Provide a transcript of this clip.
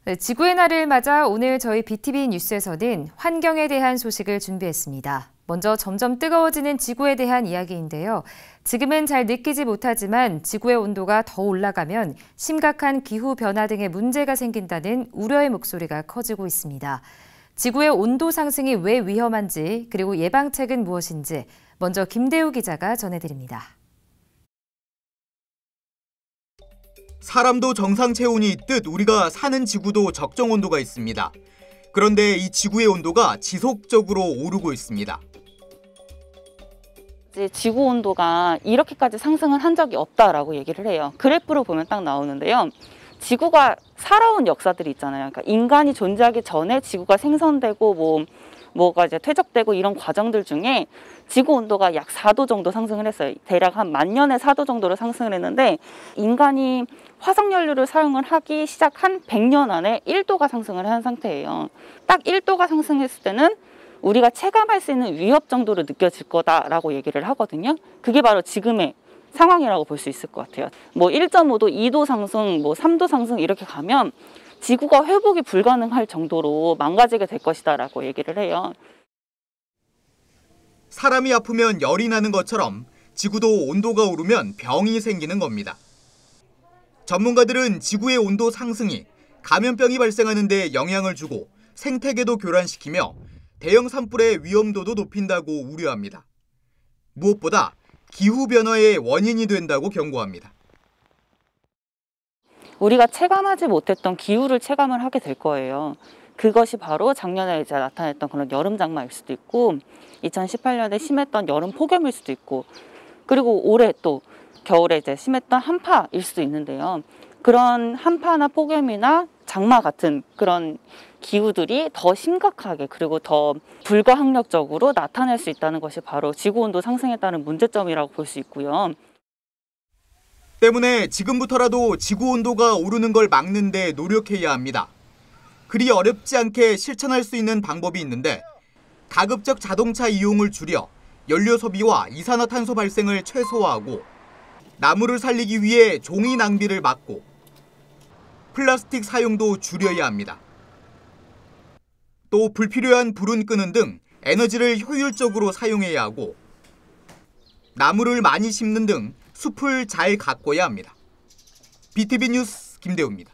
네, 지구의 날을 맞아 오늘 저희 BTV 뉴스에서는 환경에 대한 소식을 준비했습니다. 먼저 점점 뜨거워지는 지구에 대한 이야기인데요. 지금은 잘 느끼지 못하지만 지구의 온도가 더 올라가면 심각한 기후 변화 등의 문제가 생긴다는 우려의 목소리가 커지고 있습니다. 지구의 온도 상승이 왜 위험한지 그리고 예방책은 무엇인지 먼저 김대우 기자가 전해드립니다. 사람도 정상 체온이 있듯 우리가 사는 지구도 적정 온도가 있습니다. 그런데 이 지구의 온도가 지속적으로 오르고 있습니다. 지구 온도가 이렇게까지 상승을 한 적이 없다라고 얘기를 해요. 그래프로 보면 딱 나오는데요. 지구가 살아온 역사들이 있잖아요. 그러니까 인간이 존재하기 전에 지구가 생성되고 뭐가 이제 퇴적되고 이런 과정들 중에 지구 온도가 약 4도 정도 상승을 했어요. 대략 한 10,000년에 4도 정도로 상승을 했는데 인간이 화석연료를 사용을 하기 시작한 100년 안에 1도가 상승을 한 상태예요. 딱 1도가 상승했을 때는 우리가 체감할 수 있는 위협 정도로 느껴질 거다라고 얘기를 하거든요. 그게 바로 지금의 상황이라고 볼 수 있을 것 같아요. 1.5도, 2도 상승, 3도 상승 이렇게 가면 지구가 회복이 불가능할 정도로 망가지게 될 것이다라고 얘기를 해요. 사람이 아프면 열이 나는 것처럼 지구도 온도가 오르면 병이 생기는 겁니다. 전문가들은 지구의 온도 상승이 감염병이 발생하는 데 영향을 주고 생태계도 교란시키며 대형 산불의 위험도도 높인다고 우려합니다. 무엇보다 기후변화의 원인이 된다고 경고합니다. 우리가 체감하지 못했던 기후를 체감을 하게 될 거예요. 그것이 바로 작년에 이제 나타났던 그런 여름 장마일 수도 있고 2018년에 심했던 여름 폭염일 수도 있고 그리고 올해 또 겨울에 이제 심했던 한파일 수도 있는데요. 그런 한파나 폭염이나 장마 같은 그런 기후들이 더 심각하게 그리고 더 불가항력적으로 나타날 수 있다는 것이 바로 지구온도 상승에 따른 문제점이라고 볼 수 있고요. 때문에 지금부터라도 지구온도가 오르는 걸 막는 데 노력해야 합니다. 그리 어렵지 않게 실천할 수 있는 방법이 있는데 가급적 자동차 이용을 줄여 연료 소비와 이산화탄소 발생을 최소화하고 나무를 살리기 위해 종이 낭비를 막고 플라스틱 사용도 줄여야 합니다. 또 불필요한 불은 끄는 등 에너지를 효율적으로 사용해야 하고 나무를 많이 심는 등 숲을 잘 가꿔야 합니다. BTV 뉴스 김대우입니다.